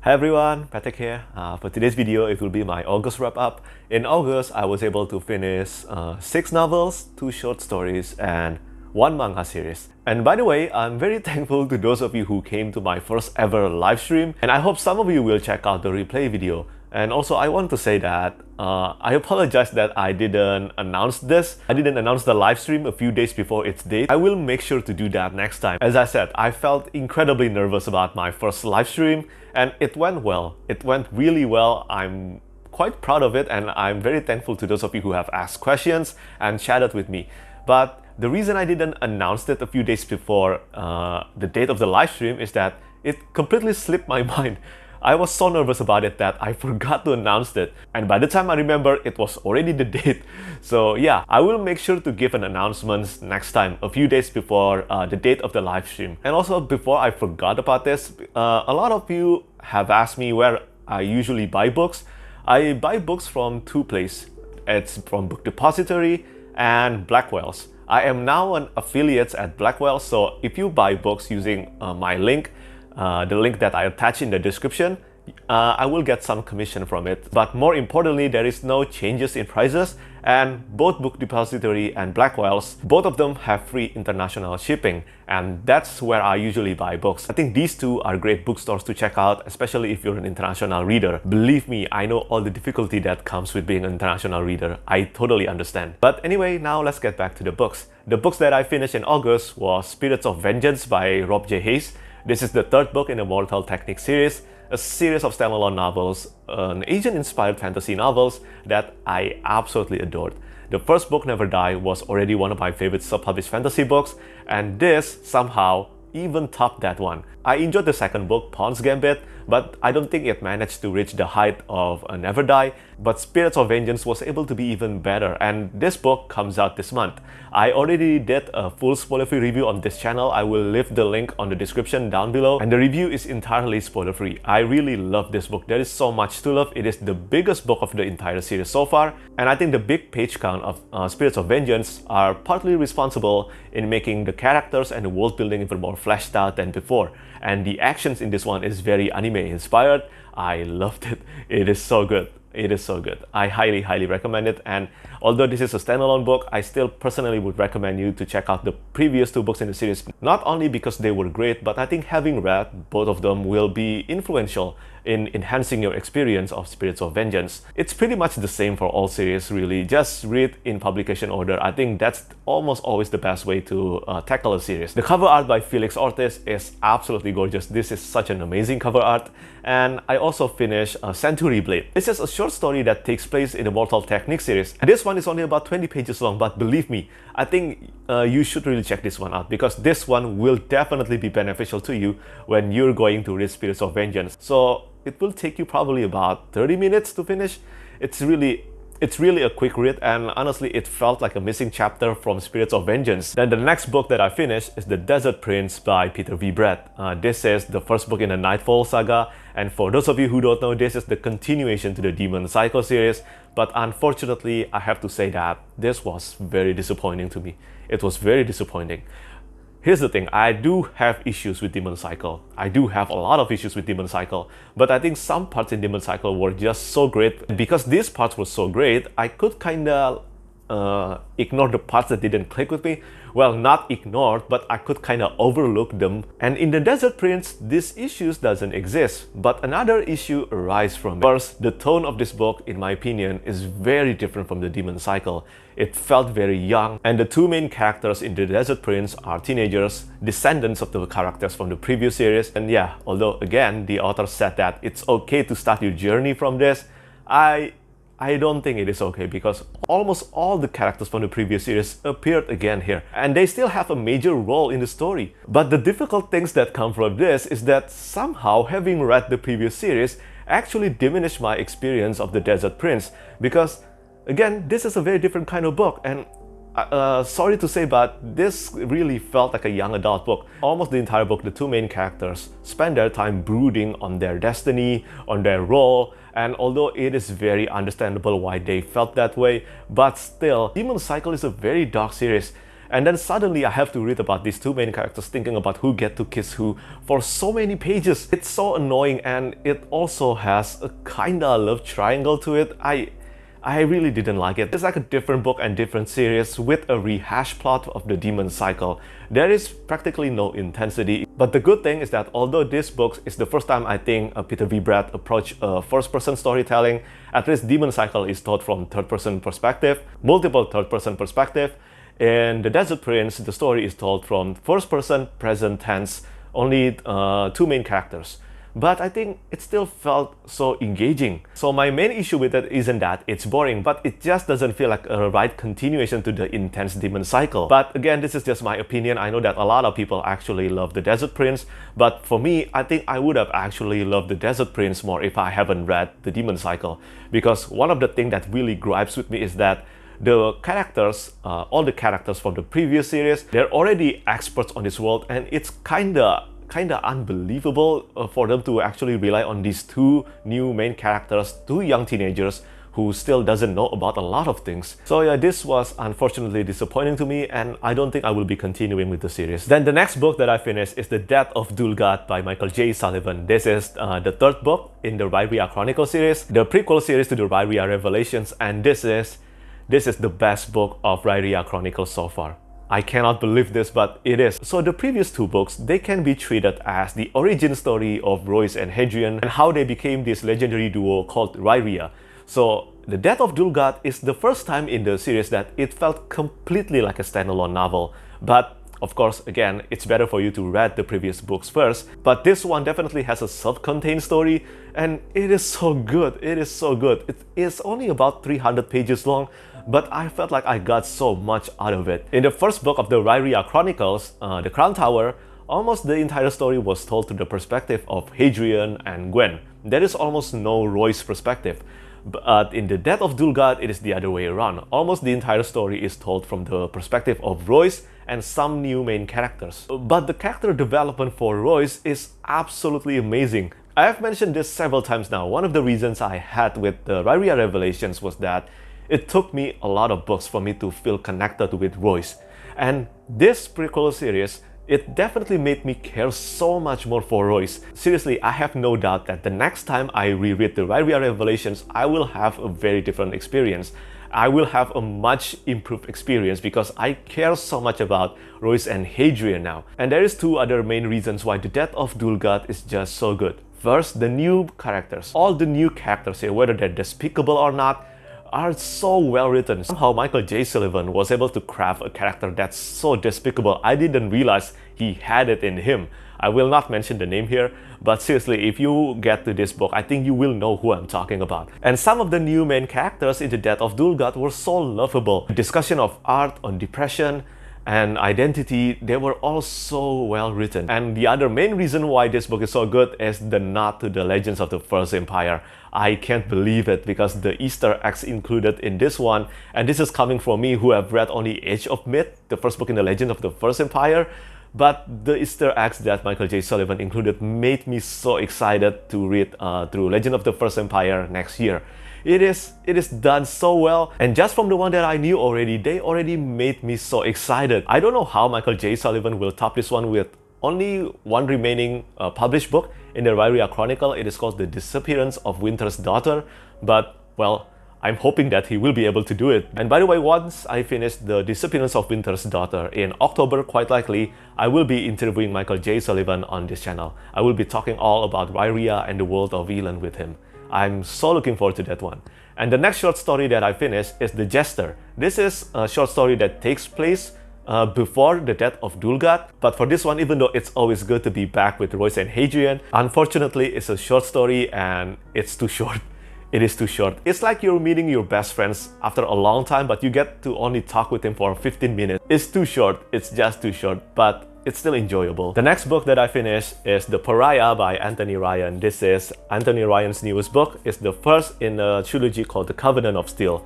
Hi everyone, Petrik here. For today's video, it will be my August wrap-up. In August, I was able to finish 6 novels, 2 short stories, and 1 manga series. And by the way, I'm very thankful to those of you who came to my first ever live stream, and I hope some of you will check out the replay video. And also, I want to say that I apologize that I didn't announce this. I didn't announce the live stream a few days before its date. I will make sure to do that next time. As I said, I felt incredibly nervous about my first live stream, and it went well. It went really well. I'm quite proud of it, and I'm very thankful to those of you who have asked questions and chatted with me. But the reason I didn't announce it a few days before the date of the live stream is that it completely slipped my mind. I was so nervous about it that I forgot to announce it, and by the time I remember, it was already the date. So yeah, I will make sure to give an announcement next time, a few days before the date of the live stream. And also, before I forgot about this, a lot of you have asked me where I usually buy books. I buy books from 2 places. It's from Book Depository and Blackwell's. I am now an affiliate at Blackwell, so if you buy books using my link, the link that I attach in the description, I will get some commission from it. But more importantly, there is no changes in prices, and both Book Depository and Blackwell's, both of them have free international shipping, and that's where I usually buy books. I think these 2 are great bookstores to check out, especially if you're an international reader. Believe me, I know all the difficulty that comes with being an international reader. I totally understand. But anyway, now let's get back to the books. The books that I finished in August was Spirits of Vengeance by Rob J. Hayes. This is the 3rd book in the Mortal Technique series, a series of standalone novels, an Asian-inspired fantasy novels that I absolutely adored. The first book, Never Die, was already one of my favorite self-published fantasy books, and this somehow even topped that one. I enjoyed the second book, Pawn's Gambit, but I don't think it managed to reach the height of Never Die, but Spirits of Vengeance was able to be even better, and this book comes out this month. I already did a full spoiler-free review on this channel. I will leave the link on the description down below, and the review is entirely spoiler-free. I really love this book. There is so much to love. It is the biggest book of the entire series so far, and I think the big page count of Spirits of Vengeance are partly responsible in making the characters and the world building even more fleshed out than before. And the actions in this one is very anime inspired. I loved it. It is so good. It is so good. I highly recommend it, and although this is a standalone book, I still personally would recommend you to check out the previous 2 books in the series, not only because they were great, but I think having read both of them will be influential in enhancing your experience of Spirits of Vengeance. It's pretty much the same for all series really, just read in publication order. I think that's almost always the best way to tackle a series. The cover art by Felix Ortiz is absolutely gorgeous. This is such an amazing cover art. And I also finished Century Blade. This is a short story that takes place in the Mortal Technique series. And this one is only about 20 pages long, but believe me, I think you should really check this one out, because this one will definitely be beneficial to you when you're going to read Spirits of Vengeance. So it will take you probably about 30 minutes to finish. It's really a quick read, and honestly, it felt like a missing chapter from Spirits of Vengeance. Then the next book that I finished is The Desert Prince by Peter V. Brett. This is the first book in the Nightfall saga, and for those of you who don't know, this is the continuation to the Demon Cycle series. But unfortunately, I have to say that this was very disappointing to me. It was very disappointing. Here's the thing, I do have issues with Demon Cycle. I do have a lot of issues with Demon Cycle, but I think some parts in Demon Cycle were just so great. Because these parts were so great, I could kinda ignore the parts that didn't click with me. Well, not ignored, but I could kinda overlook them. And in The Desert Prince, these issues doesn't exist, but another issue arises from it. First, the tone of this book, in my opinion, is very different from the Demon Cycle. It felt very young, and the 2 main characters in The Desert Prince are teenagers, descendants of the characters from the previous series. And yeah, although again, the author said that it's okay to start your journey from this, I don't think it is okay, because almost all the characters from the previous series appeared again here, and they still have a major role in the story. But the difficult things that come from this is that somehow having read the previous series actually diminished my experience of The Desert Prince, because again, this is a very different kind of book, and sorry to say, but this really felt like a young adult book. Almost the entire book, the 2 main characters spend their time brooding on their destiny, on their role, and although it is very understandable why they felt that way, but still, Demon Cycle is a very dark series. And then suddenly I have to read about these two main characters thinking about who get to kiss who for so many pages. It's so annoying, and it also has a kinda love triangle to it. I really didn't like it. It's like a different book and different series with a rehash plot of the demon cycle. There is practically no intensity. But the good thing is that although this book is the first time I think Peter V. Brett approached first-person storytelling, at least demon cycle is told from third-person perspective, multiple third-person perspective. In The Desert Prince, the story is told from first-person, present tense, only two main characters. But I think it still felt so engaging. So my main issue with it isn't that it's boring, but it just doesn't feel like a right continuation to the intense demon cycle. But again, this is just my opinion. I know that a lot of people actually love The Desert Prince, but for me, I think I would have actually loved The Desert Prince more if I haven't read the demon cycle. Because one of the things that really gripes with me is that the characters, all the characters from the previous series, they're already experts on this world, and it's kinda unbelievable for them to actually rely on these two new main characters, two young teenagers who still doesn't know about a lot of things. So yeah, this was unfortunately disappointing to me, and I don't think I will be continuing with the series. Then the next book that I finished is The Death of Dulgath by Michael J. Sullivan. This is the third book in the Rhyria Chronicle series, the prequel series to the Rhyria Revelations, and this is the best book of Rhyria Chronicles so far. I cannot believe this, but it is. So the previous two books, they can be treated as the origin story of Royce and Hadrian and how they became this legendary duo called Rhyria. So The Death of Dulgath is the first time in the series that it felt completely like a standalone novel. But of course, again, it's better for you to read the previous books first. But this one definitely has a self-contained story, and it is so good. It is so good. It is only about 300 pages long, but I felt like I got so much out of it. In the first book of the Rhyria Chronicles, The Crown Tower, almost the entire story was told through the perspective of Hadrian and Gwen. There is almost no Royce perspective. But in The Death of Dulgath, it is the other way around. Almost the entire story is told from the perspective of Royce and some new main characters. But the character development for Royce is absolutely amazing. I have mentioned this several times now. One of the reasons I had with the Rhyria Revelations was that it took me a lot of books for me to feel connected with Royce. And this prequel series, it definitely made me care so much more for Royce. Seriously, I have no doubt that the next time I reread the Rhyria Revelations, I will have a very different experience. I will have a much improved experience because I care so much about Royce and Hadrian now. And there is two other main reasons why The Death of Dulgath is just so good. First, the new characters. All the new characters here, whether they're despicable or not, are so well written. Somehow Michael J. Sullivan was able to craft a character that's so despicable. I didn't realize he had it in him. I will not mention the name here, but seriously, if you get to this book, I think you will know who I'm talking about. And some of the new main characters in The Death of Dulgath were so lovable. The discussion of art on depression and identity, they were all so well written. And the other main reason why this book is so good is the nod to the Legends of the First Empire. I can't believe it because the Easter eggs included in this one, and this is coming from me who have read only Age of Myth, the first book in the Legend of the First Empire. But the Easter eggs that Michael J. Sullivan included made me so excited to read through Legend of the First Empire next year. It is done so well, and just from the one that I knew already, they already made me so excited. I don't know how Michael J. Sullivan will top this one with only one remaining published book in the Rhyria Chronicle. It is called The Disappearance of Winter's Daughter, but well, I'm hoping that he will be able to do it. And by the way, once I finish The Disappearance of Winter's Daughter in October, quite likely, I will be interviewing Michael J. Sullivan on this channel. I will be talking all about Rhyria and the world of Elan with him. I'm so looking forward to that one. And the next short story that I finished is The Jester. This is a short story that takes place before the death of Dulgath. But for this one, even though it's always good to be back with Royce and Hadrian, unfortunately, it's a short story and it's too short. It is too short. It's like you're meeting your best friends after a long time, but you get to only talk with him for 15 minutes. It's too short. It's just too short, but it's still enjoyable. The next book that I finished is The Pariah by Anthony Ryan. This is Anthony Ryan's newest book. It's the first in a trilogy called The Covenant of Steel.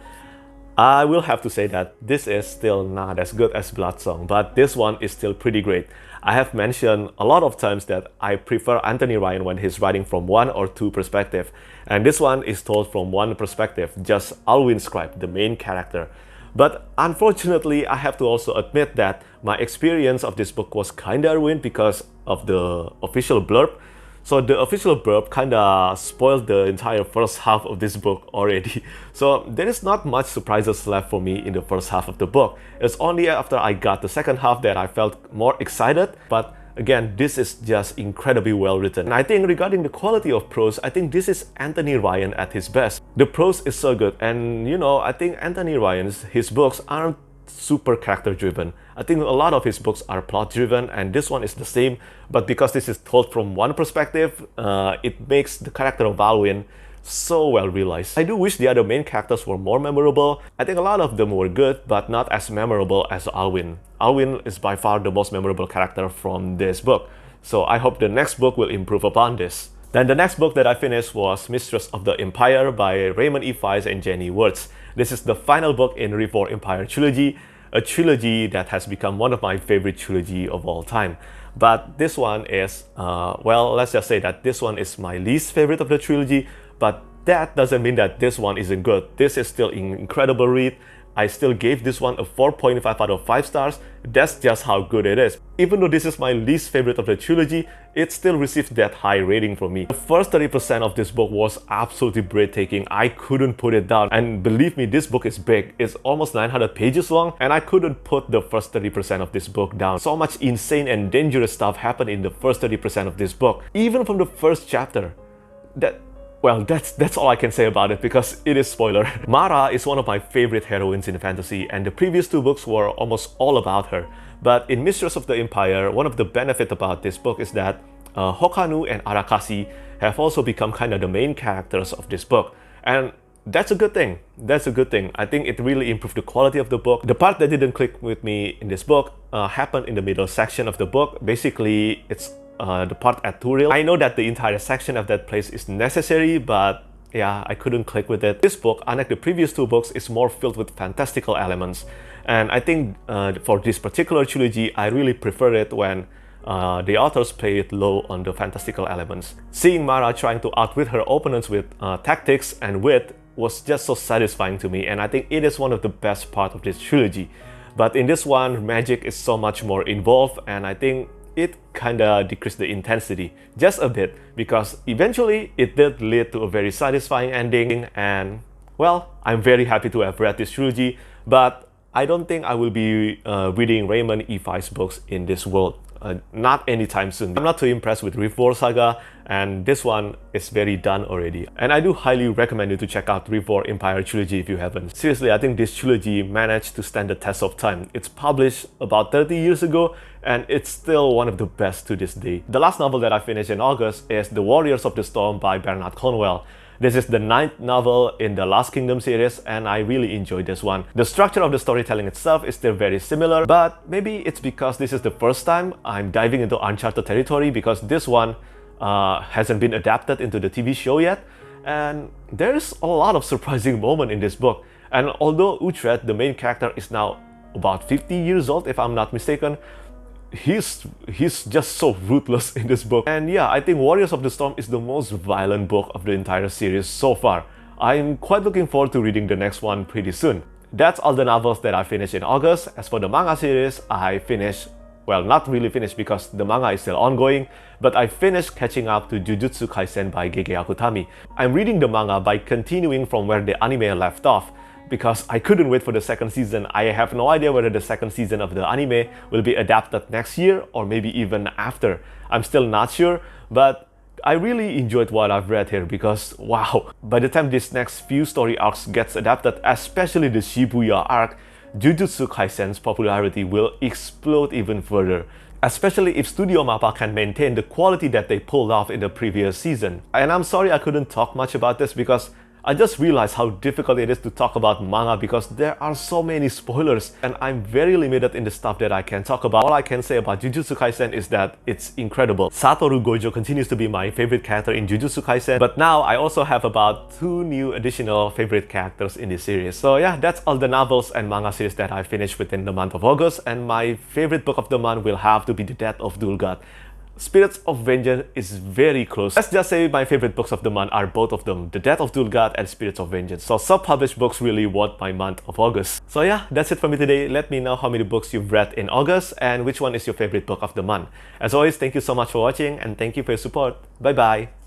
I will have to say that this is still not as good as Bloodsong, but this one is still pretty great. I have mentioned a lot of times that I prefer Anthony Ryan when he's writing from one or two perspectives, and this one is told from one perspective, just Alwyn Scribe, the main character. But unfortunately, I have to also admit that my experience of this book was kinda ruined because of the official blurb. So the official blurb kinda spoiled the entire first half of this book already. So there is not much surprises left for me in the first half of the book. It's only after I got the second half that I felt more excited, but again, this is just incredibly well written. And I think regarding the quality of prose, I think this is Anthony Ryan at his best. The prose is so good, and you know, I think Anthony Ryan's, his books aren't super character driven. I think a lot of his books are plot driven, and this one is the same, but because this is told from one perspective, it makes the character of Alwyn so well realized. I do wish the other main characters were more memorable. I think a lot of them were good, but not as memorable as Alwyn. Alwyn is by far the most memorable character from this book, so I hope the next book will improve upon this. Then the next book that I finished was Mistress of the Empire by Raymond Feist and Janny Wurts. This is the final book in Revo Empire trilogy, a trilogy that has become one of my favorite trilogy of all time. But this one is, well, let's just say that this one is my least favorite of the trilogy, but that doesn't mean that this one isn't good. This is still an incredible read. I still gave this one a 4.5 out of 5 stars. That's just how good it is. Even though this is my least favorite of the trilogy, it still received that high rating from me. The first 30% of this book was absolutely breathtaking. I couldn't put it down. And believe me, this book is big. It's almost 900 pages long, and I couldn't put the first 30% of this book down. So much insane and dangerous stuff happened in the first 30% of this book. Even from the first chapter. Well, that's all I can say about it because it is spoiler. Mara is one of my favorite heroines in fantasy, and the previous 2 books were almost all about her. But in Mistress of the Empire, one of the benefits about this book is that Hokanu and Arakasi have also become kind of the main characters of this book. And that's a good thing. That's a good thing. I think it really improved the quality of the book. The part that didn't click with me in this book happened in the middle section of the book. Basically, it's the part at Turil. I know that the entire section of that place is necessary, but yeah, I couldn't click with it. This book, unlike the previous 2 books, is more filled with fantastical elements. And I think for this particular trilogy, I really prefer it when the authors play it low on the fantastical elements. Seeing Mara trying to outwit her opponents with tactics and wit was just so satisfying to me, and I think it is one of the best parts of this trilogy. But in this one, magic is so much more involved, and I think it kinda decreased the intensity just a bit, because eventually it did lead to a very satisfying ending. And well, I'm very happy to have read this trilogy, but I don't think I will be reading Raymond Feist's books in this world. Not anytime soon. I'm not too impressed with Revo Saga, and this one is very done already. And I do highly recommend you to check out Revo Empire trilogy if you haven't. Seriously, I think this trilogy managed to stand the test of time. It's published about 30 years ago, and it's still one of the best to this day. The last novel that I finished in August is The Warriors of the Storm by Bernard Cornwell. This is the 9th novel in the Last Kingdom series, and I really enjoyed this one. The structure of the storytelling itself is still very similar, but maybe it's because this is the first time I'm diving into uncharted territory, because this one hasn't been adapted into the TV show yet, and there's a lot of surprising moments in this book. And although Uhtred, the main character, is now about 50 years old if I'm not mistaken, he's just so ruthless in this book. And yeah, I think Warriors of the Storm is the most violent book of the entire series so far. I'm quite looking forward to reading the next one pretty soon. That's all the novels that I finished in August. As for the manga series, I finished, well, not really finished because the manga is still ongoing, but I finished catching up to Jujutsu Kaisen by Gege Akutami. I'm reading the manga by continuing from where the anime left off, because I couldn't wait for the second season. I have no idea whether the second season of the anime will be adapted next year or maybe even after. I'm still not sure, but I really enjoyed what I've read here because wow, by the time this next few story arcs gets adapted, especially the Shibuya arc, Jujutsu Kaisen's popularity will explode even further. Especially if Studio Mappa can maintain the quality that they pulled off in the previous season. And I'm sorry I couldn't talk much about this because I just realized how difficult it is to talk about manga because there are so many spoilers and I'm very limited in the stuff that I can talk about. All I can say about Jujutsu Kaisen is that it's incredible. Satoru Gojo continues to be my favorite character in Jujutsu Kaisen, but now I also have about 2 new additional favorite characters in this series. So yeah, that's all the novels and manga series that I finished within the month of August, and my favorite book of the month will have to be The Death of Dulgath. Spirits of Vengeance is very close. Let's just say my favorite books of the month are both of them, The Death of Dulgath and Spirits of Vengeance. So self-published books really won my month of August. So yeah, that's it for me today. Let me know how many books you've read in August and which one is your favorite book of the month. As always, thank you so much for watching and thank you for your support. Bye bye!